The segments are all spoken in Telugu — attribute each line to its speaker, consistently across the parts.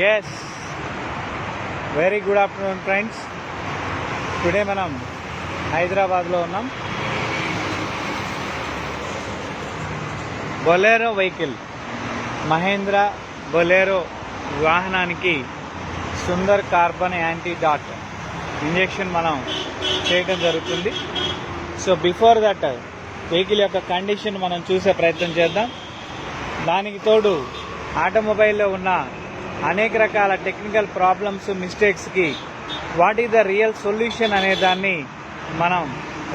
Speaker 1: Yes, very good afternoon friends. Today మనం హైదరాబాద్లో ఉన్నాం. బొలెరో వెహికల్, మహేంద్ర బొలెరో వాహనానికి Sundar carbon anti dot injection మనం చేయడం జరుగుతుంది. సో బిఫోర్ దట్ వెహికల్ యొక్క కండిషన్ మనం చూసే ప్రయత్నం చేద్దాం. దానికి తోడు ఆటోమొబైల్లో ఉన్న అనేక రకాల టెక్నికల్ ప్రాబ్లమ్స్, మిస్టేక్స్కి what is the real solution అనే దాన్ని మనం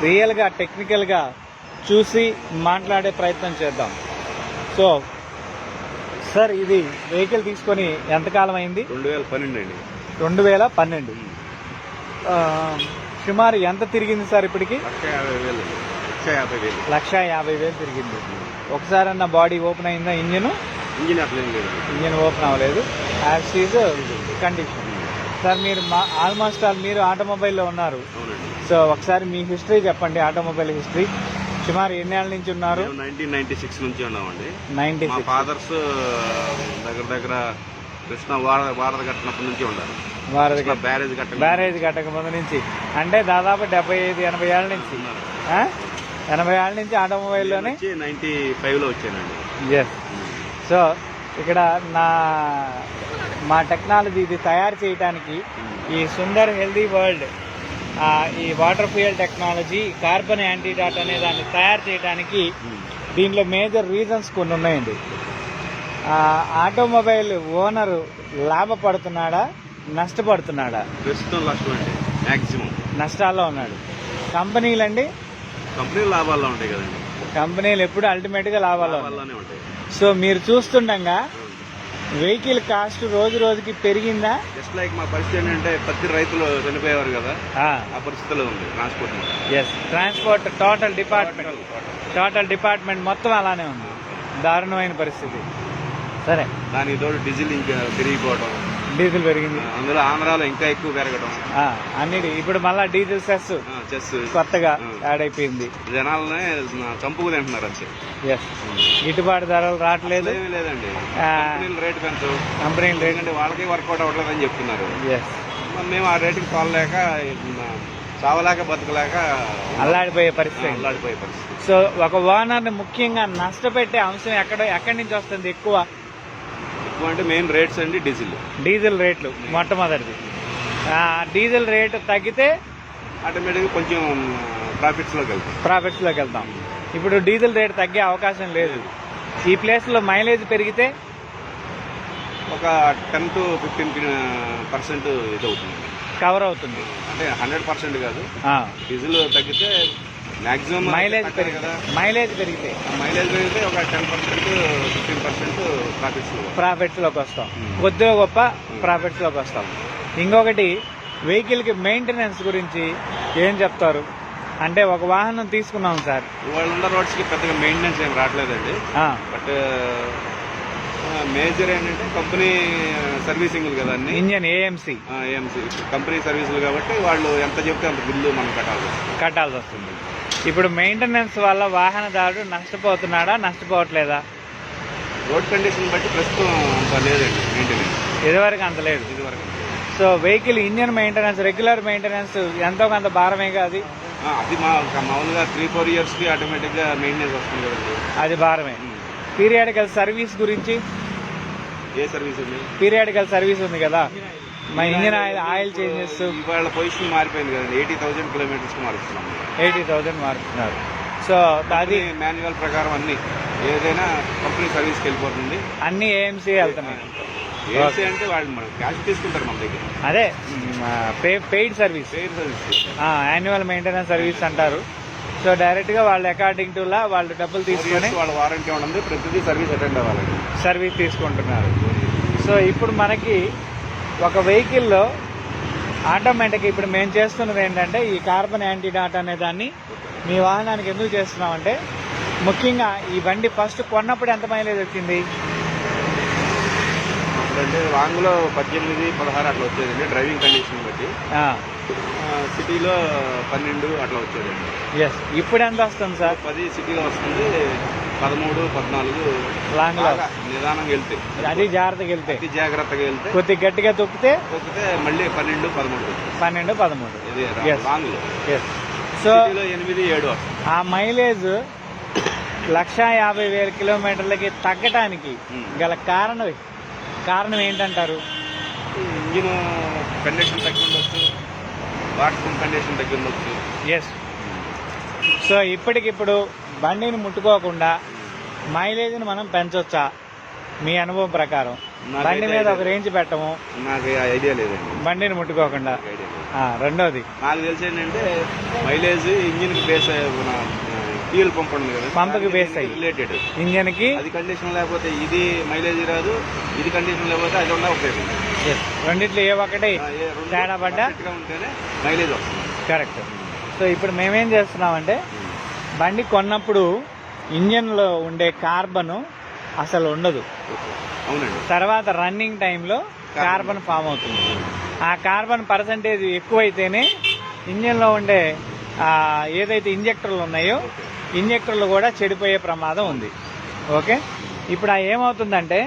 Speaker 1: రియల్గా టెక్నికల్గా చూసి మాట్లాడే ప్రయత్నం చేద్దాం. సో సార్, ఇది వెహికల్ తీసుకొని ఎంతకాలం అయింది?
Speaker 2: 2012 అండి.
Speaker 1: 2012. సుమారు ఎంత తిరిగింది సార్ ఇప్పటికి? 1,50,000 తిరిగింది. ఒకసారన్న బాడీ ఓపెన్ అయిందా? ఇంజిన్ ఓపెన్ అవ్వలేదు. As is condition. సార్, మీరు ఆల్మోస్ట్ ఆల్ మీరు ఆటోమొబైల్లో ఉన్నారు. సో ఒకసారి మీ హిస్టరీ చెప్పండి, ఆటోమొబైల్ హిస్టరీ. సుమారు ఎన్నేళ్ళ నుంచి ఉన్నారు?
Speaker 2: 1996 నుంచి ఉన్నామండి.
Speaker 1: 96.
Speaker 2: ఫాదర్స్ దగ్గర కృష్ణ వారధి కట్టినప్పటి నుంచి ఉన్నారు.
Speaker 1: బ్యారేజ్ కట్టక ముందు నుంచి, అంటే దాదాపు 75-80 ఏళ్ళ నుంచి 80 ఏళ్ళ నుంచి ఆటోమొబైల్లోనే.
Speaker 2: 95లో వచ్చానండి.
Speaker 1: ఎస్. సో ఇక్కడ మా టెక్నాలజీ ఇది తయారు చేయడానికి, ఈ సుందర్ హెల్దీ వరల్డ్ ఈ water fuel technology carbon antidote అనే దాన్ని తయారు చేయడానికి దీంట్లో మేజర్ రీజన్స్ కొన్ని ఉన్నాయండి. ఆటోమొబైల్ ఓనరు లాభపడుతున్నాడా, నష్టపడుతున్నాడా?
Speaker 2: ప్రస్తుతం నష్టం అండి. మ్యాక్సిమం
Speaker 1: నష్టాల్లో ఉన్నాడు. కంపెనీలు
Speaker 2: లాభాల్లో ఉంటాయి కదండి.
Speaker 1: కంపెనీలు ఎప్పుడు అల్టిమేట్గా లాభాల్లో
Speaker 2: ఉంటాయి.
Speaker 1: సో మీరు చూస్తుండగా వెహికల్ కాస్ట్ రోజు రోజుకి పెరిగిందా?
Speaker 2: జస్ట్ లైక్ మా పరిస్థితి ఏంటంటే ప్రతి రైతులు చనిపోయేవారు కదా, ఆ పరిస్థితిలో ఉంది transport.
Speaker 1: Yes, transport total department మొత్తం అలానే ఉంది. దారుణమైన పరిస్థితి. సరే,
Speaker 2: దానికి తోడు డీజిల్ ఇంకా పెరిగిపోవడం.
Speaker 1: డీజిల్ పెరిగింది,
Speaker 2: అందులో ఆంధ్రాలో ఇంకా ఎక్కువ పెరగడం.
Speaker 1: అన్నిటి ఇప్పుడు మళ్ళా డీజిల్ సెస్ కొత్తగా యాడ్ అయిపోయింది.
Speaker 2: జనాలనే చంపుకు తింటున్నారు అంతే.
Speaker 1: ఎస్, గిట్టుబాటు ధరలు రావట్లేదు.
Speaker 2: లేదండి, రేటు పెంచు,
Speaker 1: కంపెనీలు రేట్
Speaker 2: అంటే వాళ్ళకి వర్కౌట్ అవ్వట్లేదు అని చెప్తున్నారు.
Speaker 1: ఎస్,
Speaker 2: మేము ఆ రేటుకి తోలలేక, చావలేక బతకలేక
Speaker 1: అల్లాడిపోయే పరిస్థితి. సో ఒక ఓనర్ని ముఖ్యంగా నష్టపెట్టే అంశం ఎక్కడి నుంచి వస్తుంది ఎక్కువ
Speaker 2: అంటే మెయిన్ రేట్స్ అండి.
Speaker 1: డీజిల్ రేట్లు మొట్టమొదటిది. డీజిల్ రేటు తగ్గితే
Speaker 2: ఆటోమేటిక్గా కొంచెం
Speaker 1: ప్రాఫిట్స్లోకి వెళ్తాం. ఇప్పుడు డీజిల్ రేటు తగ్గే అవకాశం లేదు. ఈ ప్లేస్లో మైలేజ్ పెరిగితే
Speaker 2: ఒక 10 to 15% ఇదవుతుంది,
Speaker 1: కవర్ అవుతుంది.
Speaker 2: అంటే 100% కాదు. డీజిల్ తగ్గితే మాక్సిమం
Speaker 1: మైలేజ్ పెరిగితే
Speaker 2: ఒక 10%-15%
Speaker 1: ప్రాఫిట్స్లోకి వస్తాం. కొద్దిగా గొప్ప ప్రాఫిట్స్లోకి వస్తాం. ఇంకొకటి, వెహికల్కి మెయింటెనెన్స్ గురించి ఏం చెప్తారు? అంటే ఒక వాహనం తీసుకున్నాం సార్,
Speaker 2: వాళ్ళు ఉన్న రోడ్స్కి పెద్దగా మెయింటెనెన్స్ ఏం రావట్లేదండి. బట్ మేజర్ ఏంటంటే కంపెనీ సర్వీసింగ్ కదా, అన్ని
Speaker 1: ఇంజన్ ఏఎంసీ
Speaker 2: కంపెనీ సర్వీసులు కాబట్టి వాళ్ళు ఎంత చెప్తే అంత బిల్లు మనం
Speaker 1: కట్టాల్సి వస్తుంది. ఇప్పుడు మెయింటెనెన్స్ వల్ల వాహనదారుడు నష్టపోతున్నాడా, నష్టపోవట్లేదా?
Speaker 2: రోడ్ కండిషన్ బట్టి ప్రస్తుతం అంత లేదండి మెయింటెనెన్స్.
Speaker 1: ఇదివరకు అంత లేదు. So vehicle engine maintenance, regular maintenance ఎంతో కొంత భారమేగా అది
Speaker 2: మామూలుగా 3-4 ఇయర్స్కి ఆటోమేటిక్గా మెయింటెనెన్స్ వస్తుంది కదండి, అది
Speaker 1: భారమే. పీరియాడికల్ సర్వీస్ గురించి?
Speaker 2: ఏ సర్వీస్ ఉంది?
Speaker 1: పీరియాడికల్ సర్వీస్ ఉంది కదా, మా ఇంజిన్ ఆయిల్ చేంజెస్.
Speaker 2: ఇవాళ పొజిషన్ మారిపోయింది కదండి, 80,000 కిలోమీటర్స్కి మారుస్తున్నాం.
Speaker 1: 80,000 మారుతున్నారు. సో అది
Speaker 2: మాన్యువల్ ప్రకారం అన్ని ఏదైనా కంపెనీ సర్వీస్కి వెళ్ళిపోతుంది.
Speaker 1: అన్ని ఏఎంసీ వెళ్తున్నాయి.
Speaker 2: ఏఎంసీ అంటే వాళ్ళు మనం క్యాష్ తీసుకుంటారు మన దగ్గర.
Speaker 1: అదే paid service, annual maintenance service అంటారు. సో డైరెక్ట్గా వాళ్ళు అకార్డింగ్ టు లా వాళ్ళు డబ్బులు తీసుకొని
Speaker 2: వాళ్ళ వారంటీ ఉండదు, ప్రతిదీ సర్వీస్ అటెండ్ అవ్వాలండి.
Speaker 1: సర్వీస్ తీసుకుంటున్నారు. సో ఇప్పుడు మనకి ఒక వెహికల్లో ఆటోమేటిక్గా ఇప్పుడు మేము చేస్తున్నది ఏంటంటే, ఈ కార్బన్ యాంటీడాట్ అనే దాన్ని మీ వాహనానికి ఎందుకు చేస్తున్నామంటే, ముఖ్యంగా ఈ బండి ఫస్ట్ కొన్నప్పుడు ఎంత మైలేజ్ వచ్చింది?
Speaker 2: అంటే లాంగ్లో 18-16 అట్లా వచ్చేదండి, డ్రైవింగ్ కండిషన్ బట్టి. సిటీలో 12 అట్లా వచ్చేదండి.
Speaker 1: ఎస్, ఇప్పుడు ఎంత వస్తుంది సార్?
Speaker 2: 10 సిటీలో వస్తుంది, 13, 14
Speaker 1: లాంగ్ లో
Speaker 2: నిదానంగా వెళ్తే,
Speaker 1: అది జాగ్రత్తగా వెళ్తే,
Speaker 2: అతి జాగ్రత్తగా వెళ్తే,
Speaker 1: కొద్దిగా గట్టిగా తొక్కితే
Speaker 2: మళ్ళీ 12, 13
Speaker 1: 12, 13.
Speaker 2: ఇది
Speaker 1: Yes.
Speaker 2: లాంగ్ లో.
Speaker 1: సో
Speaker 2: సిటీలో 8, 7
Speaker 1: ఆ మైలేజ్ 150,000 కిలోమీటర్లకి తగ్గటానికి గల కారణం ఏంటంటారు?
Speaker 2: ఇంజిన్ కండిషన్ తగ్గి ఉండొచ్చు, వాటర్ కండిషన్ తగ్గి ఉండొచ్చు.
Speaker 1: ఎస్. సో ఇప్పటికిప్పుడు బండిని ముట్టుకోకుండా మైలేజ్ని మనం పెంచొచ్చా మీ అనుభవం ప్రకారం? బండి మీద ఒక రేంజ్ పెట్టము,
Speaker 2: నాకు ఐడియా లేదండి.
Speaker 1: బండిని ముట్టుకోకుండా. రెండోది
Speaker 2: నాకు తెలిసి ఏంటంటే మైలేజ్ ఇంజిన్ కి బేస్ ఫ్యూయల్ పంప్ ఉంది కదా,
Speaker 1: పంపుకి బేస్ అయ్యి
Speaker 2: రిలేటెడ్.
Speaker 1: ఇంజిన్ కి
Speaker 2: అది కండిషన్ లేకపోతే ఇది మైలేజ్ రాదు, ఇది కండిషన్ లేకపోతే అది ఉన్న ఉపయోగం.
Speaker 1: రెండిట్లో ఏ ఒక్కటి తేడా పడ్డా
Speaker 2: ఉంటేనే మైలేజ్ వస్తుంది.
Speaker 1: కరెక్ట్. సో ఇప్పుడు మేమేం చేస్తున్నామంటే బండి కొన్నప్పుడు ఇంజన్లో ఉండే కార్బన్ అసలు ఉండదు.
Speaker 2: అవునండి.
Speaker 1: తర్వాత రన్నింగ్ టైంలో కార్బన్ ఫామ్ అవుతుంది. ఆ కార్బన్ పర్సంటేజ్ ఎక్కువైతేనే ఇంజన్లో ఉండే ఏదైతే ఇంజెక్టర్లు ఉన్నాయో ఇంజెక్టర్లు కూడా చెడిపోయే ప్రమాదం ఉంది. ఓకే. ఇప్పుడు ఏమవుతుందంటే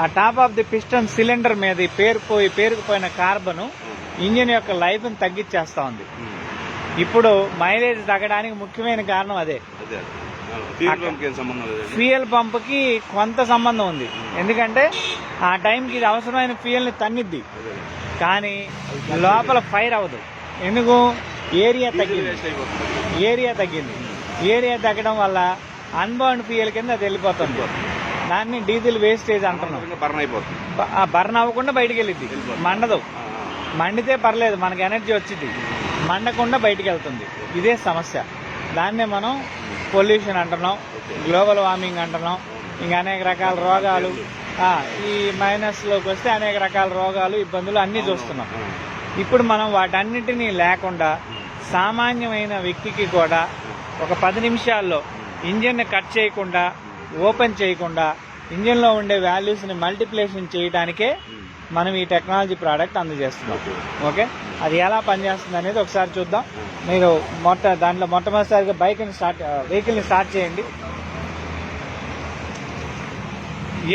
Speaker 1: ఆ top of the piston cylinder మీద పేరుకుపోయిన కార్బన్ ఇంజిన్ యొక్క లైఫ్ని తగ్గించేస్తా ఉంది. ఇప్పుడు మైలేజ్ తగ్గడానికి ముఖ్యమైన కారణం అదే. ఫ్యూయల్ పంప్కి కొంత సంబంధం ఉంది, ఎందుకంటే ఆ టైంకి ఇది అవసరమైన ఫ్యూయల్ని తన్నిద్ది, కానీ లోపల ఫైర్ అవ్వదు. ఎందుకు? ఏరియా తగ్గింది. ఏరియా తగ్గడం వల్ల అన్బౌండ్ ఫ్యూయల్ కింద అది వెళ్ళిపోతుంది. దాన్ని డీజిల్ వేస్టేజ్ అంటున్నాం. బర్న్ అవ్వకుండా బయటికి వెళ్ళిద్ది, మండదు. మండితే పర్లేదు, మనకి ఎనర్జీ వచ్చింది, మండకుండా బయటికి వెళ్తుంది. ఇదే సమస్య. దాన్నే మనం పొల్యూషన్ అంటున్నాం, గ్లోబల్ వార్మింగ్ అంటున్నాం. ఇంకా అనేక రకాల రోగాలు, ఈ మైనస్లోకి వస్తే అనేక రకాల రోగాలు, ఇబ్బందులు అన్నీ చూస్తున్నాం. ఇప్పుడు మనం వాటన్నిటినీ లేకుండా సామాన్యమైన వ్యక్తికి కూడా ఒక 10 నిమిషాల్లో ఇంజిన్ని కట్ చేయకుండా, ఓపెన్ చేయకుండా ఇంజిన్లో ఉండే వాల్యూస్ని మల్టిప్లికేషన్ చేయడానికే మనం ఈ టెక్నాలజీ ప్రోడక్ట్ అందజేస్తున్నాం. ఓకే. అది ఎలా పనిచేస్తుంది అనేది ఒకసారి చూద్దాం. మీరు దాంట్లో మొట్టమొదటిసారిగా వెహికల్ని స్టార్ట్ చేయండి.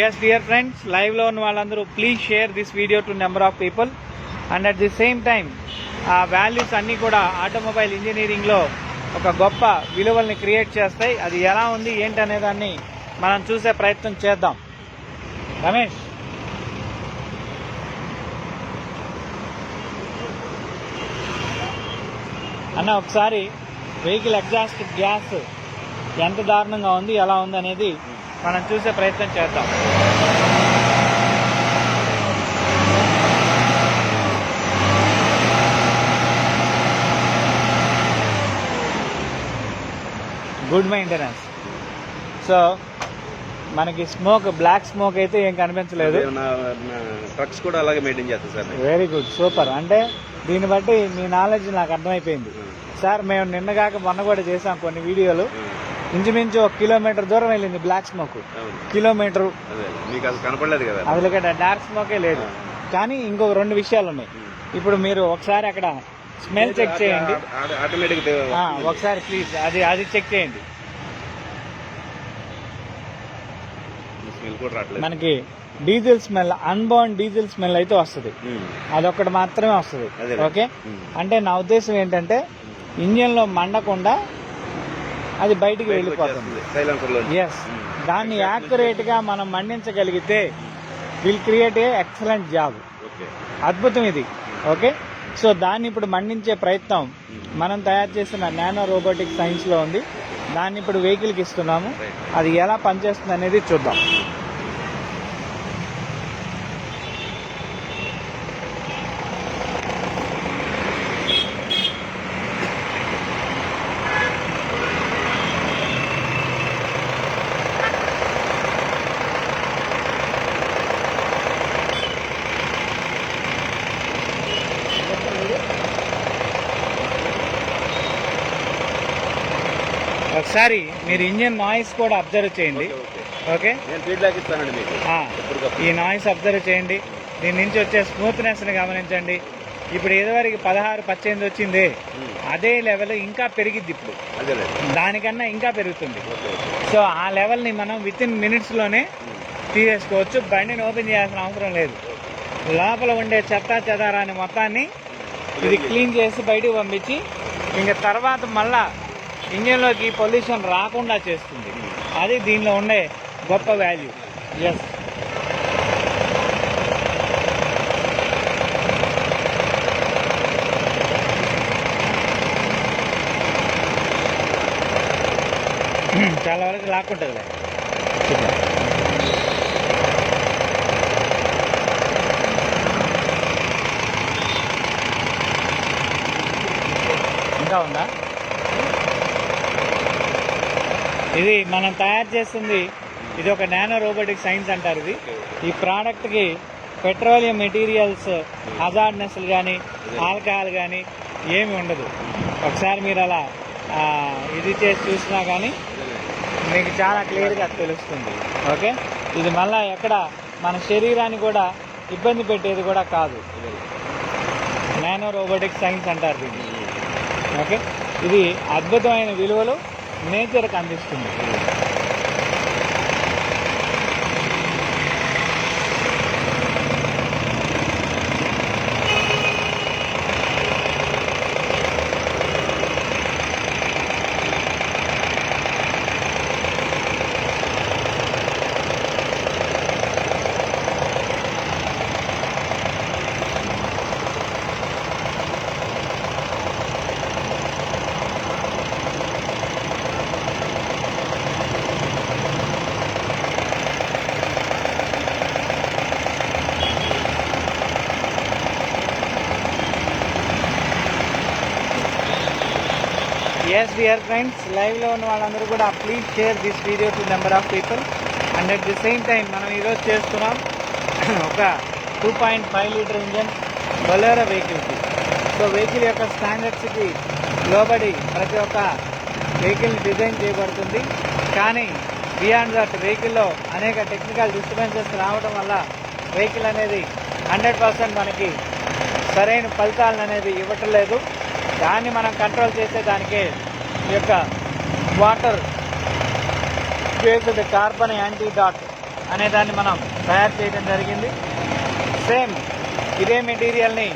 Speaker 1: ఎస్ డియర్ ఫ్రెండ్స్, లైవ్లో ఉన్న వాళ్ళందరూ please share this video to number of people. And at the same time ఆ వాల్యూస్ అన్నీ కూడా ఆటోమొబైల్ ఇంజనీరింగ్లో ఒక గొప్ప విలువల్ని క్రియేట్ చేస్తాయి. అది ఎలా ఉంది ఏంటి అనే దాన్ని మనం చూసే ప్రయత్నం చేద్దాం. రమేష్, అన్న ఒకసారి వెహికల్ ఎగ్జాస్ట్ గ్యాస్ ఎంత దారుణంగా ఉంది, ఎలా ఉంది అనేది మనం చూసే ప్రయత్నం చేద్దాం. Good maintenance. సో మనకి బ్లాక్ స్మోక్ అయితే ఏం కనిపించలేదు.
Speaker 2: ట్రక్స్ కూడా అలాగే మెయింటైన్ చేస్తారు సార్.
Speaker 1: Very good, super. అంటే దీన్ని బట్టి మీ నాలెడ్జ్ నాకు అర్థమైపోయింది సార్. మేము నిన్నగాక మొన్న కూడా చేసాం కొన్ని వీడియోలు. ఇంచుమించు 1 కిలోమీటర్ దూరం వెళ్ళింది బ్లాక్ స్మోక్. కిలోమీటర్
Speaker 2: కనపడలేదు కదా,
Speaker 1: అదిలో డార్క్ స్మోకే లేదు. కానీ ఇంకొక 2 విషయాలు ఉన్నాయి. ఇప్పుడు మీరు ఒకసారి అక్కడ స్మెల్ చెక్ చేయండి ఒకసారి ప్లీజ్. అది చెక్ చేయండి. మనకి diesel smell, unbound diesel smell అయితే వస్తుంది. అదొక్కటి మాత్రమే వస్తుంది. ఓకే. అంటే నా ఉద్దేశం ఏంటంటే ఇంజన్లో మండకుండా అది బయటికి వెళ్ళిపోతుంది. ఎస్. దాన్ని యాక్యురేట్ గా మనం మండించగలిగితే will create a excellent job. అద్భుతం ఇది. ఓకే. సో దాన్ని ఇప్పుడు మండించే ప్రయత్నం మనం తయారు చేసిన నానో రోబోటిక్ సైన్స్ లో ఉంది. దాన్ని ఇప్పుడు వెహికల్కి ఇస్తున్నాము. అది ఎలా పనిచేస్తుంది అనేది చూద్దాం. ఒకసారి మీరు ఇంజిన్ నాయిస్ కూడా అబ్జర్వ్ చేయండి. ఓకే.
Speaker 2: ఫీడ్బ్యాక్ ఇస్తానండి మీకు.
Speaker 1: ఈ నాయిస్ అబ్జర్వ్ చేయండి. దీని నుంచి వచ్చే స్మూత్నెస్ని గమనించండి. ఇప్పుడు ఇదివరకు 16-18 వచ్చింది, అదే లెవెల్ ఇంకా పెరిగిద్ది ఇప్పుడు,
Speaker 2: అదే
Speaker 1: దానికన్నా ఇంకా పెరుగుతుంది.
Speaker 2: ఓకే
Speaker 1: సో ఆ లెవెల్ని మనం వితిన్ మినిట్స్లోనే తీసేసుకోవచ్చు. బండిని ఓపెన్ చేయాల్సిన అవసరం లేదు. లోపల ఉండే చెత్త చెదారాన్ని మొత్తాన్ని ఇది క్లీన్ చేసి బయటికి పంపించి ఇంకా తర్వాత మళ్ళా ఇంజన్లోకి పొల్యూషన్ రాకుండా చేస్తుంది. అది దీనిలో ఉండే గొప్ప వాల్యూ. ఎస్, చాలా వరకు లాక్కుంటుందిలే. ఇంకా ఉందా? ఇది మనం తయారు చేస్తుంది, ఇది ఒక నానో రోబోటిక్ సైన్స్ అంటారు. ఇది ఈ ప్రోడక్ట్కి పెట్రోలియం మెటీరియల్స్, హజార్డ్నెస్లు కానీ ఆల్కహాల్ కానీ ఏమి ఉండదు. ఒకసారి మీరు అలా ఇది చేసి చూసినా కానీ మీకు చాలా క్లియర్గా తెలుస్తుంది. ఓకే, ఇది మళ్ళీ ఎక్కడ మన శరీరాన్ని కూడా ఇబ్బంది పెట్టేది కూడా కాదు. నానో రోబోటిక్ సైన్స్ అంటారు దీన్ని. ఓకే, ఇది అద్భుతమైన విలువలు నేచర్కి అందిస్తుంది. Yes dear friends, live లో ఉన్న వాళ్ళందరూ కూడా please share this video to number of people. And at the same time మనం ఈరోజు చేస్తున్నాం ఒక 2.5 లీటర్ ఇంజన్ బొలెరో వెహికల్కి. సో వెహికల్ యొక్క స్టాండర్డ్స్కి లోబడి ప్రతి ఒక్క వెహికల్ని డిజైన్ చేయబడుతుంది. కానీ బియాండ్ దట్ వెహికల్లో అనేక టెక్నికల్ డిస్టర్బెన్సెస్ రావడం వల్ల వెహికల్ అనేది 100% మనకి సరైన ఫలితాలను అనేది ఇవ్వటం లేదు. దాన్ని మనం కంట్రోల్ చేసే దానికే ఈ యొక్క వాటర్ బేస్డ్ కార్బన్ యాంటీడాట్ అనే దాన్ని మనం తయారు చేయడం జరిగింది. సేమ్ ఇదే మెటీరియల్ని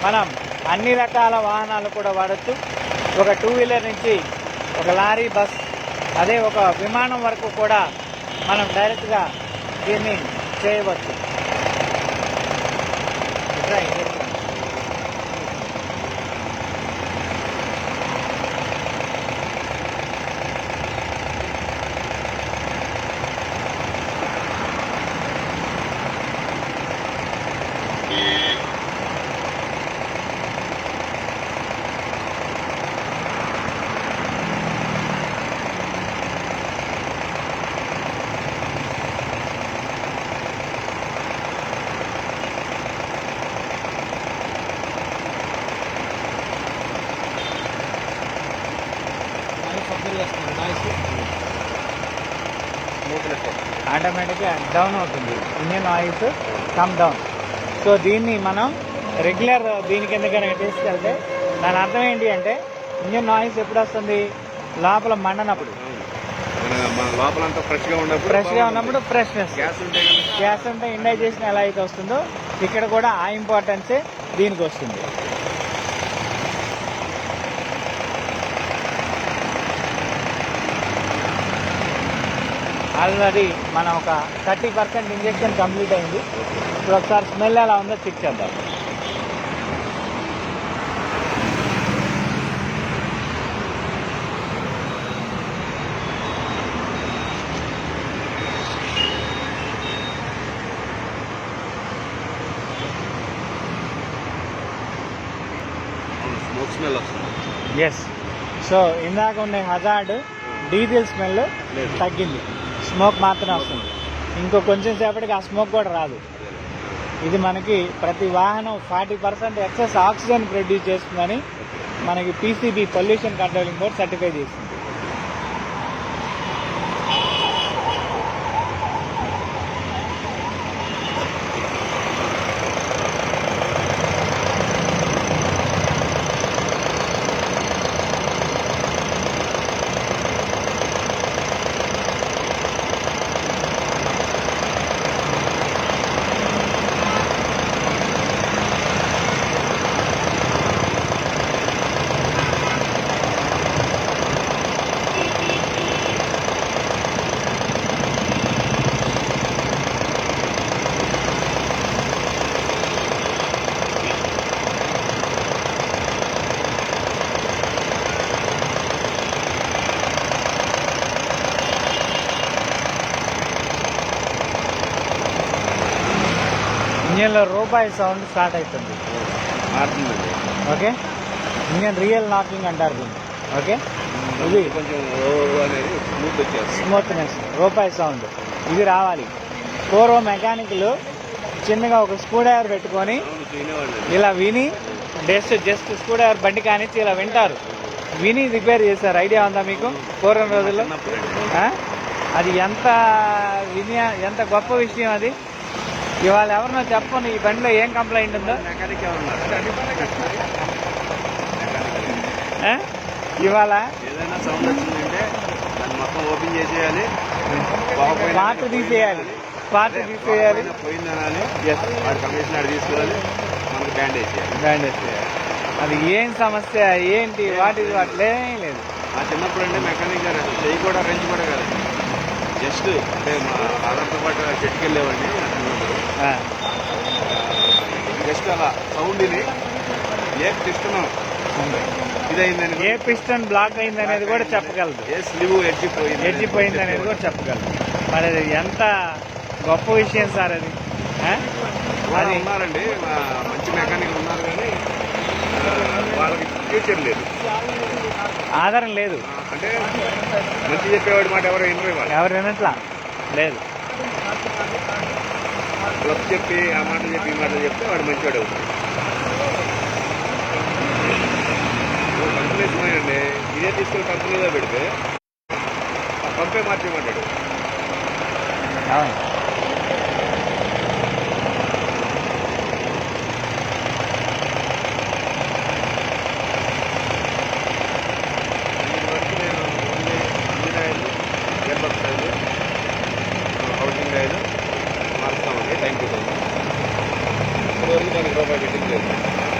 Speaker 1: మనం అన్ని రకాల వాహనాలు కూడా వాడచ్చు. ఒక 2 వీలర్ నుంచి ఒక లారీ, బస్, అదే ఒక విమానం వరకు కూడా మనం డైరెక్ట్గా దీన్ని చేయవచ్చు. ఆటోమేటిక్గా డౌన్ అవుతుంది, engine oils come down. So దీన్ని మనం రెగ్యులర్ దీని కింద కనుక తీసుకెళ్తే దాని అర్థం ఏంటి అంటే ఇంజిన్ నాయిస్ ఎప్పుడు వస్తుంది? లోపల మండనప్పుడు, ఫ్రెష్గా ఉన్నప్పుడు ఫ్రెష్నెస్. గ్యాస్ ఉంటే ఇండైజేషన్ ఎలా అయితే వస్తుందో ఇక్కడ కూడా ఆ ఇంపార్టెన్సే దీనికి వస్తుంది. ఆల్రెడీ మనం ఒక 30% ఇంజెక్షన్ కంప్లీట్ అయింది. ఇప్పుడు ఒకసారి స్మెల్ ఎలా ఉందో చెక్ చేద్దాం. ఎస్, సో ఇందాక ఉండే హజార్డ్ డీజిల్ స్మెల్ తగ్గింది, స్మోక్ మాత్రమే వస్తుంది. ఇంకో కొంచెం సేపటికి ఆ స్మోక్ కూడా రాదు. ఇది మనకి ప్రతి వాహనం 40% ఎక్సెస్ ఆక్సిజన్ ప్రొడ్యూస్ చేస్తుందని మనకి PCB pollution controlling board certify చేసింది. ఇంజన్లో రూపాయి సౌండ్ స్టార్ట్ అవుతుంది.
Speaker 2: మారుతుందండి.
Speaker 1: ఓకే, ఇంజన్ రియల్ నాకింగ్ అంటారు దీన్ని. ఓకే, ఇది
Speaker 2: కొంచెం అనేది స్మూత్ వచ్చేస్తుంది.
Speaker 1: స్మూత్నెస్, రూపాయి సౌండ్ ఇది రావాలి. పూర్వం మెకానిక్లు చిన్నగా ఒక స్క్రూ డ్రైవర్ పెట్టుకొని ఇలా విని జస్ట్ స్క్రూ డ్రైవర్ బండి కానిచ్చి ఇలా వింటారు, విని రిపేర్ చేశారు. ఐడియా ఉందా మీకు? పూర్వం రోజుల్లో అది ఎంత గొప్ప విషయం అది. ఇవాళ ఎవరినో చెప్పను ఈ బండిలో ఏం కంప్లైంట్ ఉందో. ఇవాళ
Speaker 2: ఏదైనా సౌండ్ వచ్చిందంటే దాన్ని మొత్తం ఓపెన్ చేసేయాలి,
Speaker 1: పార్ట్ తీసేయాలి,
Speaker 2: పోయిందనాలి, వాడి కమిషన్ ఆడ తీసుకోవాలి, మనకు బ్యాండేజ్ చేయాలి.
Speaker 1: అది ఏం సమస్య ఏంటి వాటిలే లేదు.
Speaker 2: మా చిన్నప్పుడు అంటే మెకానిక్ గారు చెయ్యి కూడా రెంచి కూడా కాదు, జస్ట్ అంటే మా ఫాదర్తో పాటు చెట్టుకి వెళ్ళేవాడిని చిన్నప్పుడు. జస్ట్ అలా సౌండ్ని ఏ పిస్తున్నాం ఇదైందని,
Speaker 1: ఏ పిస్టన్ బ్లాక్ అయింది అనేది కూడా చెప్పగలదు,
Speaker 2: ఏ స్లీవ్
Speaker 1: ఎడ్జిపోయింది అనేది కూడా చెప్పగలదు. మరి అది ఎంత గొప్ప విషయం సార్ అది.
Speaker 2: అది ఉన్నారండి, మంచి మెకానిక్ ఉన్నారు, కానీ వాళ్ళకి ఫ్యూచర్ లేదు,
Speaker 1: ఆధారం లేదు.
Speaker 2: అంటే మంచి చెప్పేవాడి మాట ఎవరు
Speaker 1: వినట్లా లేదు.
Speaker 2: క్లబ్ చెప్పి ఆ మాట చెప్పి ఈ మాట చెప్తే వాడు మంచివాడు అవుతుంది. కంపెనీస్ ఉన్నాయండి, ఇదే తీసుకెళ్ళి కంపెనీలో పెడితే పంపే మార్చేయమంటాడు. హౌసింగ్ ఆయిల్ మారుస్తామండి టైం టు టైం. ఇప్పటివరకు దానికి రూపాయి పెట్టింది లేదు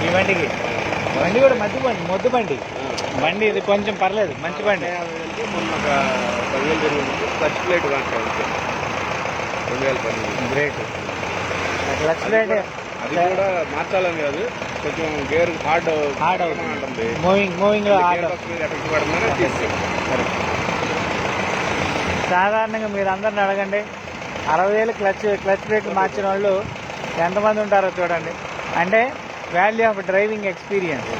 Speaker 1: ఈ బండికి. బండి కూడా మొద్దు బండి ఇది కొంచెం పర్లేదు, మంచి బండి.
Speaker 2: మొన్న ఒక 10,000 జరిగింది. క్లచ్ ప్లేట్ కాంటాడు 2018.
Speaker 1: గ్రేట్. క్లచ్ ప్లేట్
Speaker 2: అది కూడా మార్చాలని కాదు, కొంచెం గేర్ హార్డ్ ఉంటుంది,
Speaker 1: మూవింగ్
Speaker 2: ఎఫెక్ట్ పడుతుందని తీసుకెళ్ళి.
Speaker 1: సాధారణంగా మీరు అందరిని అడగండి, 60,000 క్లచ్ ప్లేట్లు మార్చిన వాళ్ళు ఎంతమంది ఉంటారో చూడండి. అంటే వాల్యూ ఆఫ్ డ్రైవింగ్ ఎక్స్పీరియన్స్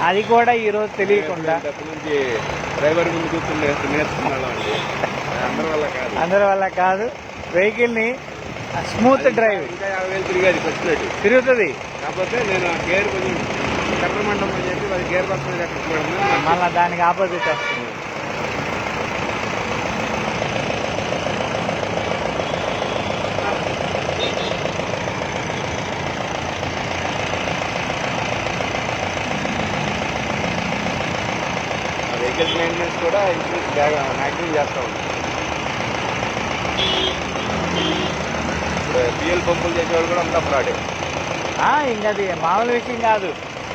Speaker 1: అది కూడా ఈరోజు తెలియకుండా
Speaker 2: నుంచి డ్రైవర్ ముందు కూర్చుని నేర్చుకున్నాను అండి.
Speaker 1: అందరి వల్ల కాదు. వెహికల్ని స్మూత్ డ్రైవ్
Speaker 2: ఇంకా 50,000 తిరిగేది క్లచ్ ప్లేట్
Speaker 1: తిరుగుతుంది.
Speaker 2: కాకపోతే నేను గేర్ కొంచెం కట్టమంటాం అని చెప్పి అది గేర్ బాక్స్ మీద ఎఫెక్ట్ పడుతుంది,
Speaker 1: మళ్ళీ దానికి ఆపోజిట్ వస్తుంది.
Speaker 2: వెహికల్స్ మెయింటెనెన్స్ కూడా ఇంక్రీజ్ మ్యాక్సిమం చేస్తూ ఉంది. ఇప్పుడు ఫ్యూయల్ పంపులు చేసేవాళ్ళు కూడా అంతా ఫ్రాడే.
Speaker 1: ఇంకా అది మామూలు విషయం కాదు.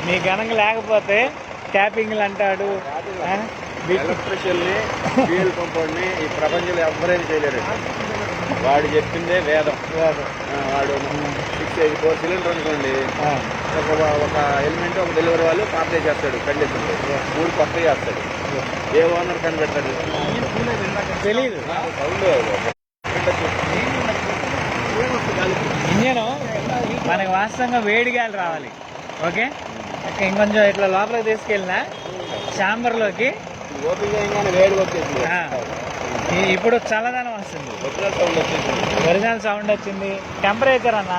Speaker 1: మీ గణంగా లేకపోతే ట్యాపింగ్లు అంటాడు.
Speaker 2: ఎలక్ట్రిషియన్ని ఫ్యూయల్ పంపుని ఈ ప్రపంచంలో ఎవరైనా చేయలేరు. వాడు చెప్పిందే వేదం. వాడు 4 సిలిండర్ అనుకోండి, ఒక ఎలిమెంట్ ఒక డెలివరీ వాళ్ళు పార్టీ చేస్తాడు, కండిషన్ 3 కొత్త చేస్తాడు. ఏ ఓనర్ కనిపెడతాడు
Speaker 1: తెలీదు. ఇంజను మనకి వాస్తవంగా వేడి గాలి రావాలి. ఓకే, ఇంకొంచెం ఇట్లా లోపలికి తీసుకెళ్ళినా ఛాంబర్లోకి
Speaker 2: ఓపెన్ చేయగానే వేడి వచ్చేసింది.
Speaker 1: ఇప్పుడు చల్లదనం వస్తుంది, ఒరిజినల్ సౌండ్ వచ్చింది. టెంపరేచర్ అన్న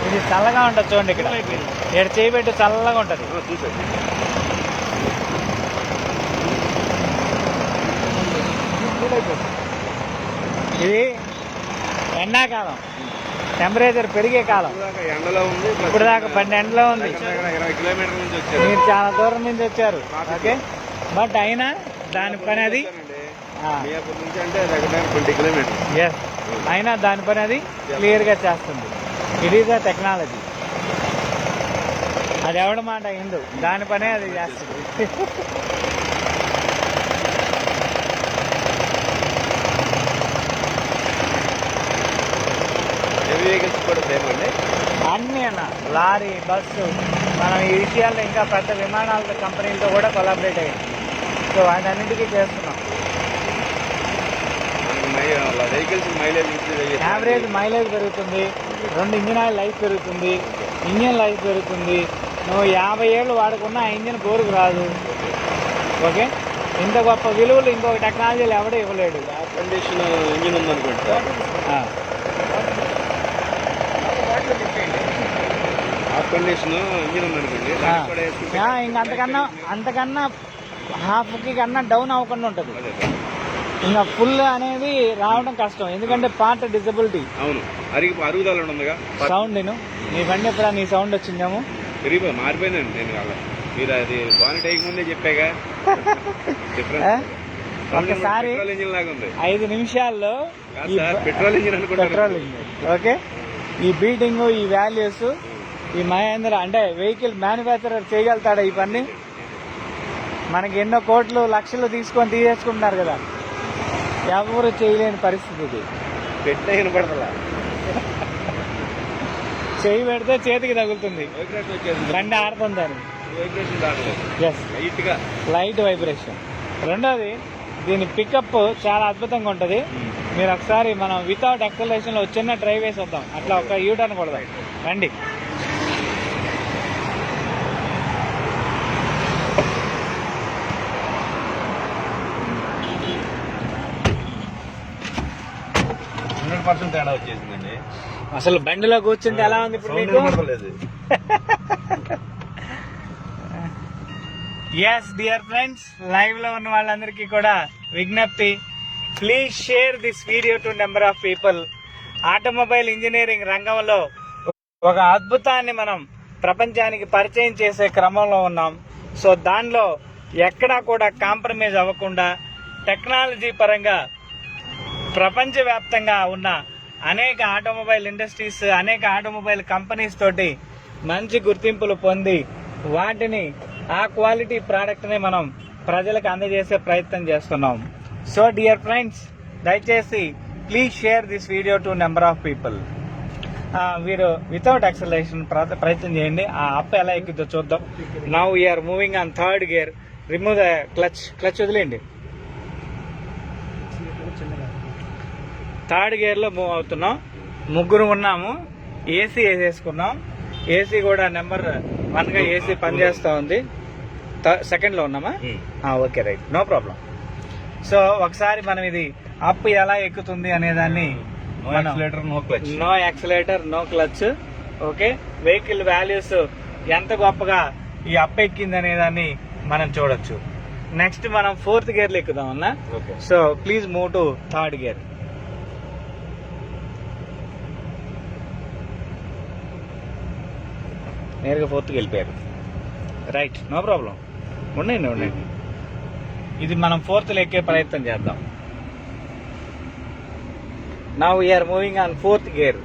Speaker 1: ఇది చల్లగా ఉంటుంది చూడండి. ఇక్కడ చేయబెట్టి చల్లగా ఉంటుంది. ఇది ఎండాకాలం, టెంపరేచర్ పెరిగే కాలం.
Speaker 2: ఎండలో ఉంది,
Speaker 1: ఇప్పుడు దాకా 12 ఎండలో ఉంది.
Speaker 2: 20 కిలోమీటర్ల నుంచి వచ్చారు,
Speaker 1: మీరు చాలా దూరం నుంచి వచ్చారు. ఓకే, బట్ అయినా దాని పని అది
Speaker 2: నుంచి అంటే 20 కిలోమీటర్లు.
Speaker 1: ఎస్, అయినా దాని పని అది క్లియర్గా చేస్తుంది. It is a technology. అది ఎవడ మాట ఎందు, దాని పనే అది చేస్తుంది.
Speaker 2: వెహికల్స్ కూడా సేమ్ అండి,
Speaker 1: అన్నీ అన్న. లారీ, బస్సు, మనం ఈ విషయాల్లో ఇంకా పెద్ద విమానాల కంపెనీలతో కూడా కొలాబరేట్ అయ్యింది. సో వాటన్నిటికీ చేస్తున్నాం.
Speaker 2: అదే వెహికల్స్ మైలేజ్
Speaker 1: యావరేజ్ మైలేజ్ పెరుగుతుంది, 2 ఇంజిన్ ఆయిల్ లైఫ్ పెరుగుతుంది, ఇంజిన్ లైఫ్ పెరుగుతుంది. నువ్వు 50 ఏళ్ళు వాడుకున్నా ఆ ఇంజిన్ బోరుకు రాదు. ఓకే, ఇంత గొప్ప విలువలు ఇంకొక టెక్నాలజీలు ఎవడో ఇవ్వలేడు.
Speaker 2: కండిషన్ ఇంజిన్ ఉందనుకోండి సార్, కండిషన్ ఇంజిన్ ఉందనుకోండి,
Speaker 1: అంతకన్నా హాఫ్కి కన్నా డౌన్ అవ్వకుండా ఉంటుంది. ఇంకా ఫుల్ అనేది రావడం కష్టం, ఎందుకంటే పార్ట్ డిజబిలిటీ.
Speaker 2: అవును, అరుగుదల ఉందిగా. సౌండ్
Speaker 1: నేను నీ బండి ఎప్పుడా నీ సౌండ్ వచ్చిందేమో
Speaker 2: మారిపోయిందండి. నేను కాదు, మీరు అది బాగా టేక్ ముందే చెప్పాగా.
Speaker 1: ఒకసారి 5 నిమిషాల్లో
Speaker 2: petrol engine
Speaker 1: petrol engine. Okay, ఈ బీటింగ్, ఈ వాల్యూస్, ఈ మహేంద్ర అంటే వెహికల్ మ్యానుఫ్యాక్చరర్ చేయగలుగుతాడా ఈ పని? మనకి ఎన్నో కోట్లు లక్షలు తీసుకొని తీసేసుకుంటున్నారు కదా, ఎవరు చేయలేని పరిస్థితి ఇది.
Speaker 2: పెట్టిన పడతలా,
Speaker 1: చేయి పెడితే చేతికి తగులుతుంది, బండి ఆడుతుంది అని. Light vibration. రెండోది, దీని పికప్ చాలా అద్భుతంగా ఉంటుంది. మీరు ఒకసారి మనం వితౌట్ ఎక్సలేషన్ లో చిన్న డ్రైవ్ వేసి వద్దాం, అట్లా ఒక యూటర్న్ కొడదాం రండి.
Speaker 2: తేడా వచ్చేసిందండి.
Speaker 1: అసలు బండిలో కూర్చుంటే ఎలా ఉంది ఇప్పుడు మీకు? ఎస్ డియర్ ఫ్రెండ్స్, లైవ్ లో ఉన్న వాళ్ళందరికీ కూడా విజ్ఞప్తి, please share this video to number of people. Automobile engineering రంగంలో ఒక అద్భుతాన్ని మనం ప్రపంచానికి పరిచయం చేసే క్రమంలో ఉన్నాం. సో దానిలో ఎక్కడా కూడా కాంప్రమైజ్ అవ్వకుండా టెక్నాలజీ పరంగా ప్రపంచవ్యాప్తంగా ఉన్న అనేక ఆటోమొబైల్ ఇండస్ట్రీస్, అనేక ఆటోమొబైల్ కంపెనీస్ తోటి మంచి గుర్తింపులు పొంది వాటిని, ఆ క్వాలిటీ ప్రోడక్ట్ ని మనం ప్రజలకు అందజేసే ప్రయత్నం చేస్తున్నాం. సో డియర్ ఫ్రెండ్స్, దయచేసి please share this video to number of people. వీరు వితౌట్ యాక్సలరేషన్ ప్రయత్నం చేయండి. ఆ అప్ ఎలా ఎక్కుతుందో చూద్దాం. Now we're moving on 3rd gear. Remove the clutch వదిలేయండి. 3rd gear లో మూవ్ అవుతున్నాం. ముగ్గురు ఉన్నాము. ఏసీ వేసేసుకున్నాం. ఏసీ కూడా నెంబర్ 1 గా ఏసీ పనిచేస్తూ ఉంది. 2nd లో ఉన్నామా? Okay, right, no problem. So ఒకసారి మనం ఇది అప్ ఎలా ఎక్కుతుంది అనేదాన్ని, no accelerator, no clutch. Okay, vehicle values ఎంత గొప్పగా ఈ అప్ ఎక్కింది అనేదాన్ని మనం చూడొచ్చు. నెక్స్ట్ మనం 4th gear లో ఎక్కుదాం అన్నా. So please move to 3rd gear. నేరుగా 4th వెళ్ళిపోయారు. రైట్, నో ప్రాబ్లం, ఉండండి. ఇది మనం 4th లో ఎక్కే ప్రయత్నం చేద్దాం. Now we're moving on 4th gear.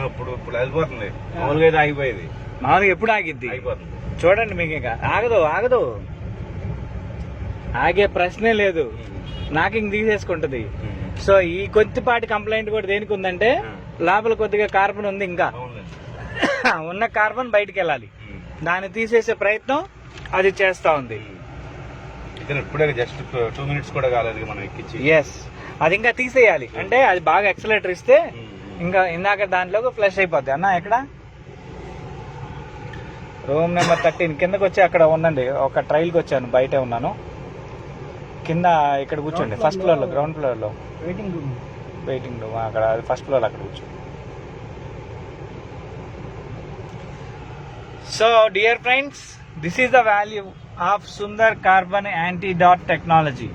Speaker 2: ఇప్పుడు అయిపోతుంది. మామూలుగా ఆగిపోయేది.
Speaker 1: మామూలుగా ఎప్పుడు ఆగిద్ది చూడండి. మీకు ఇంకా ఆగదు, ఆగే ప్రశ్నే లేదు. నాకింగ్ తీసేసుకుంటది. సో ఈ కొద్దిపాటి కంప్లైంట్ కూడా దేనికి ఉందంటే, లోపల కొద్దిగా కార్బన్ ఉంది, ఇంకా ఉన్న కార్బన్ బయటికి వెళ్ళాలి. దాన్ని తీసేసే ప్రయత్నం అది చేస్తా ఉంది.
Speaker 2: జస్ట్ 2 minutes కూడా కాలేదు మనం ఎక్కించి.
Speaker 1: ఎస్, అది ఇంకా తీసేయాలి. అంటే అది బాగా ఎక్సలేటర్ ఇస్తే ఇంకా ఇందాక దాంట్లోకి ఫ్లష్ అయిపోద్ది. అన్న ఎక్కడ? రూమ్ నెంబర్ 13 కిందకి వచ్చి అక్కడ ఉండండి. ఒక ట్రైల్కి వచ్చాను, బయటే ఉన్నాను. కింద ఇక్కడ కూర్చోండి, ఫస్ట్ ఫ్లోర్ లో, గ్రౌండ్ ఫ్లోర్ లో వెయిటింగ్ రూమ్ అక్కడ, ఫస్ట్ ఫ్లోర్ అక్కడ కూర్చోండి. So dear friends, this is the value of Sundar carbon anti dot technology.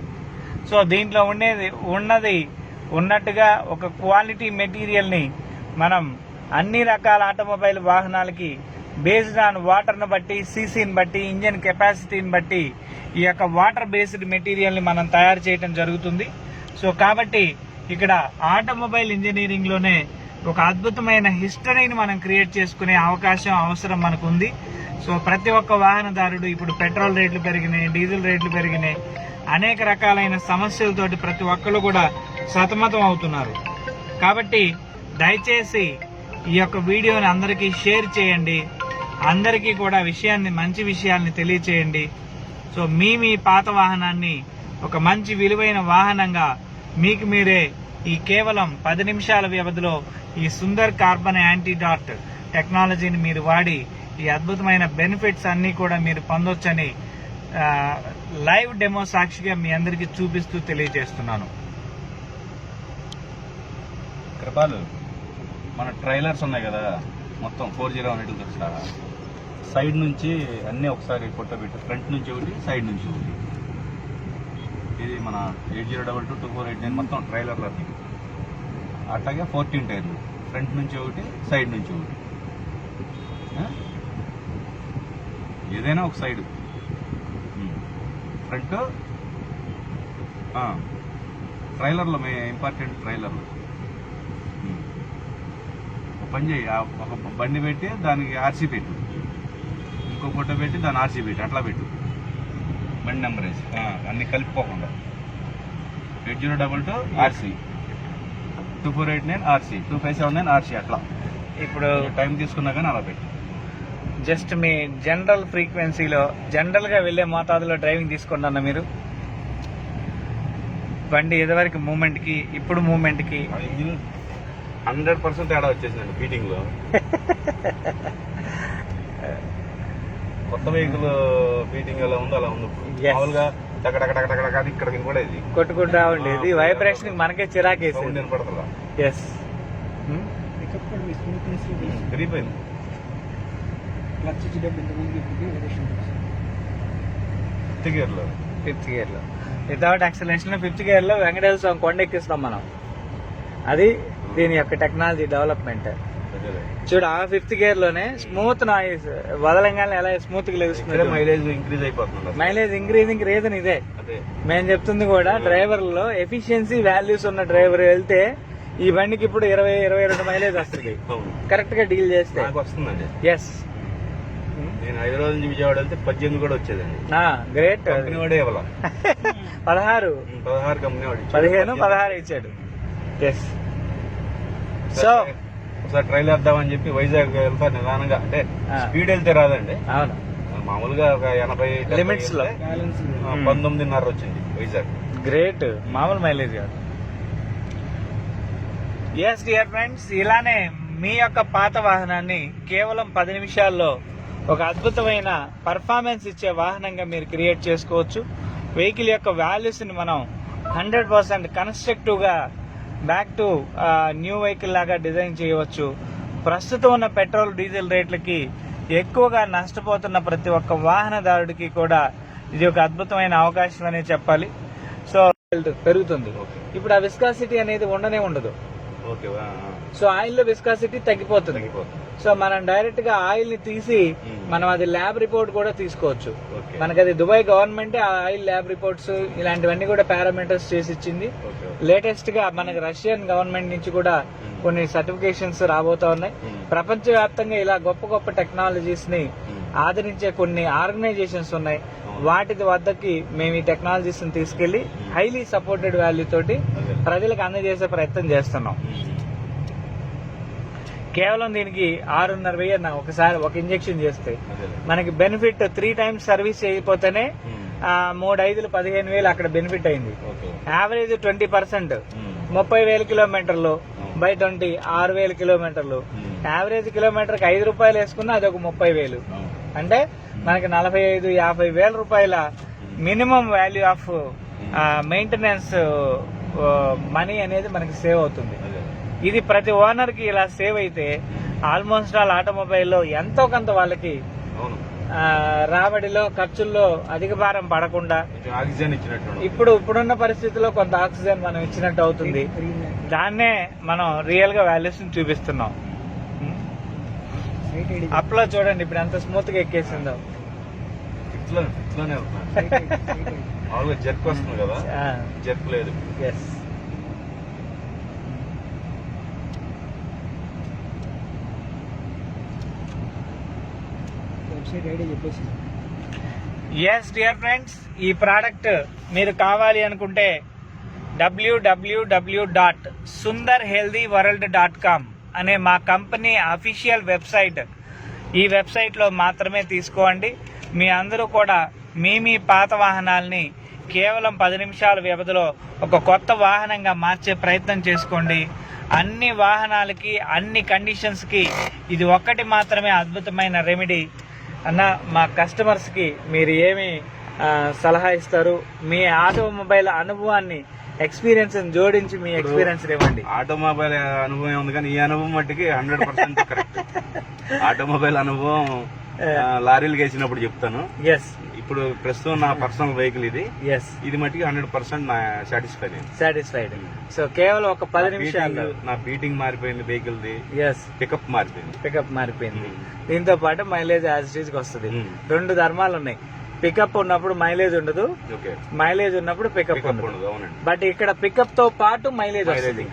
Speaker 1: So దీంట్లో ఉన్నది ఉన్నట్టుగా ఒక క్వాలిటీ మెటీరియల్ ని మనం అన్ని రకాల ఆటోమొబైల్ వాహనాలకి బేస్డ్ ఆన్ వాటర్ను బట్టి, సీసీని బట్టి, ఇంజన్ కెపాసిటీని బట్టి ఈ యొక్క వాటర్ బేస్డ్ మెటీరియల్ ని మనం తయారు చేయడం జరుగుతుంది. సో కాబట్టి ఇక్కడ ఆటోమొబైల్ ఇంజనీరింగ్ లోనే ఒక అద్భుతమైన హిస్టరీని మనం క్రియేట్ చేసుకునే అవకాశం, అవసరం మనకు ఉంది. సో ప్రతి ఒక్క వాహనదారుడు, ఇప్పుడు పెట్రోల్ రేట్లు పెరిగినాయి, డీజిల్ రేట్లు పెరిగినాయి, అనేక రకాలైన సమస్యలతోటి ప్రతి ఒక్కరు కూడా సతమతం అవుతున్నారు. కాబట్టి దయచేసి ఈ యొక్క వీడియోని అందరికీ షేర్ చేయండి. అందరికీ కూడా మంచి విషయాల్ని తెలియచేయండి. సో మీ పాత వాహనాన్ని ఒక మంచి విలువైన వాహనంగా మీకు మీరే ఈ కేవలం 10 నిమిషాల వ్యవధిలో ఈ సుందర్ కార్బన్ యాంటీ డాట్ టెక్నాలజీని మీరు వాడి ఈ అద్భుతమైన బెనిఫిట్స్ అన్ని కూడా మీరు పొందొచ్చని లైవ్ డెమో సాక్షిగా మీ అందరికీ చూపిస్తూ తెలియజేస్తున్నాను.
Speaker 2: కృపాలు, మన ట్రైలర్స్ ఉన్నాయి కదా మొత్తం 401 సహా, సైడ్ నుంచి అన్నీ ఒకసారి ఫోటో పెట్టి, ఫ్రంట్ నుంచి ఒకటి, సైడ్ నుంచి ఒకటి. ఇది మన 8022 2489 మొత్తం ట్రైలర్లు అన్నీ. అట్లాగే 14 టైర్లు, ఫ్రంట్ నుంచి ఒకటి, సైడ్ నుంచి ఒకటి. ఏదైనా ఒక సైడ్, ఫ్రంట్ ట్రైలర్లో ఇంపార్టెంట్ ట్రైలర్లు. ఒక పని చేయి, ఒక బండి పెట్టి దానికి ఆర్సీ పెట్టు, ఇంకో ఫోటో పెట్టి దాని ఆర్సీ పెట్టి, అట్లా పెట్టు. బండి నెంబర్ వేసి అన్ని కలిపిపోకుండా 8022 ఆర్సీ, 2489 ఆర్సీ, 2579 ఆర్సీ, అట్లా. ఇప్పుడు టైం తీసుకున్నా కానీ అలా పెట్టి
Speaker 1: జస్ట్ మీ జనరల్ ఫ్రీక్వెన్సీలో జనరల్ గా వెళ్లే మోతాదులో డ్రైవింగ్ తీసుకున్నా మీరు. బండి ఇదివరకు మూమెంట్ కి ఇప్పుడు మూమెంట్ కి
Speaker 2: 100% తేడా వచ్చేసిందండి ఫీటింగ్ లో. కొత్త వెహికల్ ఫీటింగ్ ఎలా ఉందో అలా ఉంది. మామూలుగా టకటకటకటక ఇక్కడికి కూడా ఇది
Speaker 1: కొట్టుకుంటా ఉండేది, వైబ్రేషన్ మనకే చిరాకేసింది.
Speaker 2: నేను పడతా.
Speaker 1: ఎస్,
Speaker 2: పెరిగిపోయింది.
Speaker 1: ఫిఫ్త్ గేర్ లో వితౌట్ యాక్సిలరేషన్ 5th గేర్ లో వెంకటేశ్వర స్వామి కొండ ఎక్కిస్తాం మనం. అది దీని యొక్క టెక్నాలజీ డెవలప్మెంట్. చూడు, ఆ 5th గేర్ లోనే స్మూత్ నాయిస్ వదలంగానే ఎలా స్మూత్ గా లెగుస్తుంది.
Speaker 2: మైలేజ్ ఇంక్రీజ్ అయిపోతుంది.
Speaker 1: మైలేజ్ ఇంక్రీజింగ్ రీజన్ ఇదే. మేము చెప్తుంది కూడా డ్రైవర్లలో ఎఫిషియన్సీ వాల్యూస్ ఉన్న డ్రైవర్ వెళ్తే ఈ బండికి ఇప్పుడు 20-22 మైలేజ్ వస్తుంది కరెక్ట్ గా డీల్ చేస్తే.
Speaker 2: వస్తుందండి.
Speaker 1: ఎస్,
Speaker 2: నేను హైదరాబాద్ నుంచి విజయవాడ వెళ్తే 18 కూడా వచ్చేదండి.
Speaker 1: గ్రేట్.
Speaker 2: కంపెనీ వాడే ఇవ్వాల.
Speaker 1: 16
Speaker 2: కంపెనీ వాడు
Speaker 1: 15-16 ఇచ్చాడు. ఎస్. సో
Speaker 2: ఒకసారి ట్రైల్ వేద్దామని చెప్పి వైజాగ్ వెళ్తా నిదానంగా, అంటే స్పీడ్ వెళ్తే రాదండి.
Speaker 1: అవును,
Speaker 2: మామూలుగా ఒక 80
Speaker 1: లిమిట్స్ లో
Speaker 2: 19.5 వచ్చింది వైజాగ్.
Speaker 1: గ్రేట్, మామూలు మైలేజ్ కాదు. ఎస్ డియర్ ఫ్రెండ్స్, ఇలానే మీ యొక్క పాత వాహనాన్ని కేవలం 10 నిమిషాల్లో ఒక అద్భుతమైన పర్ఫార్మెన్స్ ఇచ్చే వాహనంగా మీరు క్రియేట్ చేసుకోవచ్చు. వెహికల్ యొక్క వాల్యూస్ ని మనం 100% కన్స్ట్రక్టివ్ గా బ్యాక్ టు న్యూ వెహికల్ లాగా డిజైన్ చేయవచ్చు. ప్రస్తుతం ఉన్న పెట్రోల్ డీజిల్ రేట్లకి ఎక్కువగా నష్టపోతున్న ప్రతి ఒక్క వాహనదారుడికి కూడా ఇది ఒక అద్భుతమైన అవకాశం అనే చెప్పాలి. సో పెరుగుతుంది. ఇప్పుడు ఆ విస్కాసిటీ అనేది ఉండనే ఉండదు. సో ఆయిల్ లో విస్కాసిటీ తగ్గిపోతుంది. సో మనం డైరెక్ట్ గా ఆయిల్ ని తీసి మనం అది ల్యాబ్ రిపోర్ట్ కూడా తీసుకోవచ్చు. మనకి అది దుబాయ్ గవర్నమెంట్ ఆ ఆయిల్ ల్యాబ్ రిపోర్ట్స్ ఇలాంటివన్నీ కూడా పారామీటర్స్ చేసి ఇచ్చింది. లేటెస్ట్ గా మనకి రష్యన్ గవర్నమెంట్ నుంచి కూడా కొన్ని సర్టిఫికేషన్స్ రాబోతా ఉన్నాయి. ప్రపంచవ్యాప్తంగా ఇలా గొప్ప గొప్ప టెక్నాలజీస్ ని ఆదరించే కొన్ని ఆర్గనైజేషన్స్ ఉన్నాయి. వాటి వద్దకి మేము ఈ టెక్నాలజీస్ ని తీసుకెళ్లి హైలీ సపోర్టెడ్ వాల్యూ తోటి ప్రజలకు అందజేసే ప్రయత్నం చేస్తున్నాం. కేవలం దీనికి 6,500 ఒకసారి ఒక ఇంజెక్షన్ చేస్తే మనకి బెనిఫిట్ 3 times సర్వీస్ అయిపోతేనే 3-5 15,000 అక్కడ బెనిఫిట్ అయింది. యావరేజ్ 20%, 30,000 కిలోమీటర్లు బై 20 6,000 కిలోమీటర్లు. యావరేజ్ కిలోమీటర్ కి 5 రూపాయలు వేసుకున్నా అది ఒక 30,000. అంటే మనకి 45,000-50,000 రూపాయల minimum value of maintenance money అనేది మనకి సేవ్ అవుతుంది. ఇది ప్రతి ఓనర్ కి ఇలా సేవ్ అయితే ఆల్మోస్ట్ ఆల్ ఆటోమొబైల్లో ఎంతో కొంత వాళ్ళకి రాబడిలో ఖర్చుల్లో అధిక భారం పడకుండా ఇప్పుడున్న పరిస్థితిలో కొంత ఆక్సిజన్ మనం ఇచ్చినట్టు అవుతుంది. దాన్నే మనం రియల్ గా వాల్యూస్ చూపిస్తున్నాం. అప్లో చూడండి ఇప్పుడు ఎంత స్మూత్ గా ఎక్కేసిందో.
Speaker 2: జర్క్ వస్తుంది కదా, జర్క్ లేదు.
Speaker 1: ఎస్ డియర్ ఫ్రెండ్స్, ఈ ప్రోడక్ట్ మీరు కావాలి అనుకుంటే www.sundarhealthyworld.com అనే మా కంపెనీ అఫీషియల్ వెబ్సైట్ ఈ వెబ్సైట్లో మాత్రమే తీసుకోండి. మీ అందరూ కూడా మీ పాత వాహనాల్ని కేవలం 10 నిమిషాల వ్యవధిలో ఒక కొత్త వాహనంగా మార్చే ప్రయత్నం చేసుకోండి. అన్ని వాహనాలకి అన్ని కండిషన్స్కి ఇది ఒక్కటి మాత్రమే అద్భుతమైన రెమెడీ. అన్న, మా కస్టమర్స్కి మీరు ఏమి సలహా ఇస్తారు? మీ ఆటోమొబైల్ అనుభవాన్ని, ఎక్స్పీరియన్స్ జోడించి మీ ఎక్స్పీరియన్స్ ఇవ్వండి.
Speaker 2: ఆటోమొబైల్ అనుభవం ఉంది కానీ ఈ అనుభవం మట్టికి 100% కరెక్ట్. ఆటోమొబైల్ అనుభవం లారీలు వేసినప్పుడు చెప్తాను.
Speaker 1: ఎస్,
Speaker 2: ఇప్పుడు ప్రస్తుతం నా పర్సనల్ వెహికల్ ఇది.
Speaker 1: ఎస్,
Speaker 2: ఇది మట్టికి 100% నా
Speaker 1: సాటిస్ఫైడ్. సో కేవలం ఒక 10 నిమిషాల్లో
Speaker 2: నా బీటింగ్ మారిపోయింది వెహికల్ ది.
Speaker 1: ఎస్,
Speaker 2: పికప్ మారిపోయింది.
Speaker 1: దీంతో పాటు మైలేజ్ యాజ్ ఇట్ ఈజ్ కి వస్తుంది. 2 ధర్మాలు ఉన్నాయి. పికప్ ఉన్నప్పుడు మైలేజ్ ఉండదు, మైలేజ్ ఉన్నప్పుడు పికప్ ఉండదు. బట్ ఇక్కడ పికప్ తో పాటు మైలేజ్ వస్తుంది.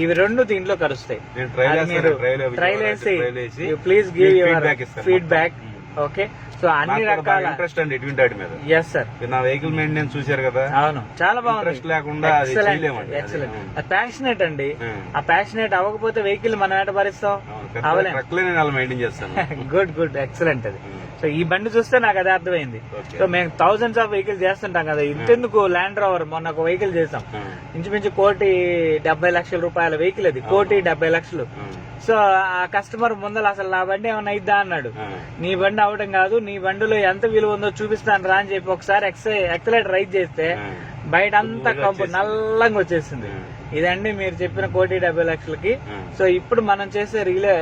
Speaker 1: ఇవి 2 దీంట్లో కలుస్తాయి. ట్రైల్ వేసి please give your feedback. Okay, so అన్ని రకాల
Speaker 2: ఇంట్రెస్ట్ అండి ఇటువంటి వాటి మీద.
Speaker 1: ఎస్ సార్,
Speaker 2: నా వెహికల్ మెయింటెనెన్స్ చూసారు కదా.
Speaker 1: అవును, చాలా బాగుంది.
Speaker 2: ఇంట్రెస్ట్ లేకుండా
Speaker 1: ఎక్సలెంట్. ప్యాషనేట్ అండి. ఆ ప్యాషనేట్ అవ్వకపోతే వెహికల్ మనం ఎట భరిస్తాం?
Speaker 2: మెయింటైన్ చేస్తాను.
Speaker 1: Good, excellent. అది సో ఈ బండి చూస్తే నాకు అదే అర్థమైంది. సో మేము థౌసండ్స్ ఆఫ్ వెహికల్ చేస్తుంటాం కదా, ఇంతెందుకు ల్యాండ్ రోవర్ మొన్న ఒక వెహికల్ చేసాం. ఇంచుమించు 1,70,00,000 రూపాయల వెహికల్ అది, 1,70,00,000. సో ఆ కస్టమర్ ముందర అసలు నా బండి ఏమన్నా అయిద్దా అన్నాడు. నీ బండి అవడం కాదు, నీ బండిలో ఎంత విలువ ఉందో చూపిస్తాను రా అని చెప్పి ఒకసారి ఎక్సలేటర్ రైజ్ చేస్తే బయట అంతా కంపు నల్లంగా వచ్చేసింది. ఇదండి మీరు చెప్పిన 1,70,00,000కి. సో ఇప్పుడు మనం చేసే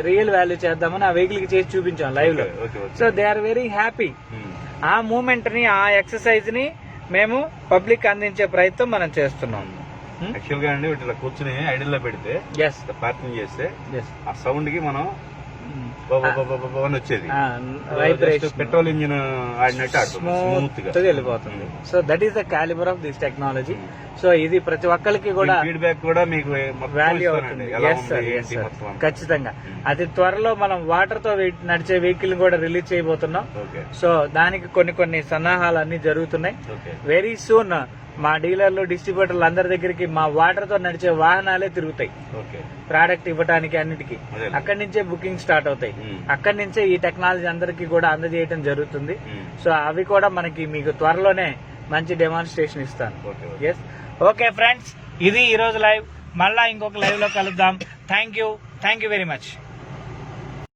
Speaker 1: రియల్ వాల్యూ చేద్దామని ఆ వెహికల్ కి చేసి చూపించాం లైవ్ లో. So they are very happy. ఆ మూమెంట్ ని, ఆ ఎక్సర్సైజ్ ని మేము పబ్లిక్ అందించే ప్రయత్నం మనం చేస్తున్నాం.
Speaker 2: యాక్చువల్ గా అండి ఇట్లా కూర్చుని ఐడిల్ లో పెడితే పార్కింగ్ చేస్తే ఆ సౌండ్ కి మనం వచ్చేది పెట్రోల్ ఇంజిన్ ఆడినట్టు స్మూత్ గా
Speaker 1: వెళ్ళిపోతుంది. So that is the calibre of this technology. So ఇది ప్రతి ఒక్కరికి కూడా
Speaker 2: ఫీడ్బ్యాక్ కూడా మీకు
Speaker 1: వాల్యూ అవుతుంది. ఖచ్చితంగా అతి త్వరలో మనం వాటర్ తో నడిచే వెహికల్ కూడా రిలీజ్ చేయబోతున్నాం. సో దానికి కొన్ని సన్నాహాలు అన్ని జరుగుతున్నాయి. వెరీ సూన్ మా డీలర్లు, డిస్ట్రిబ్యూటర్లు అందరి దగ్గరికి మా వాటర్ తో నడిచే వాహనాలే తిరుగుతాయి ప్రోడక్ట్ ఇవ్వడానికి అన్నిటికీ. అక్కడి నుంచే బుకింగ్ స్టార్ట్ అవుతాయి. అక్కడి నుంచే ఈ టెక్నాలజీ అందరికీ కూడా అందజేయడం జరుగుతుంది. సో అవి కూడా మనకి మీకు త్వరలోనే మంచి డెమాన్స్ట్రేషన్ ఇస్తాను. ఎస్, ఓకే ఫ్రెండ్స్, ఇది ఈ రోజు లైవ్. మళ్ళా ఇంకొక లైవ్ లో కలుద్దాం. Thank you very much.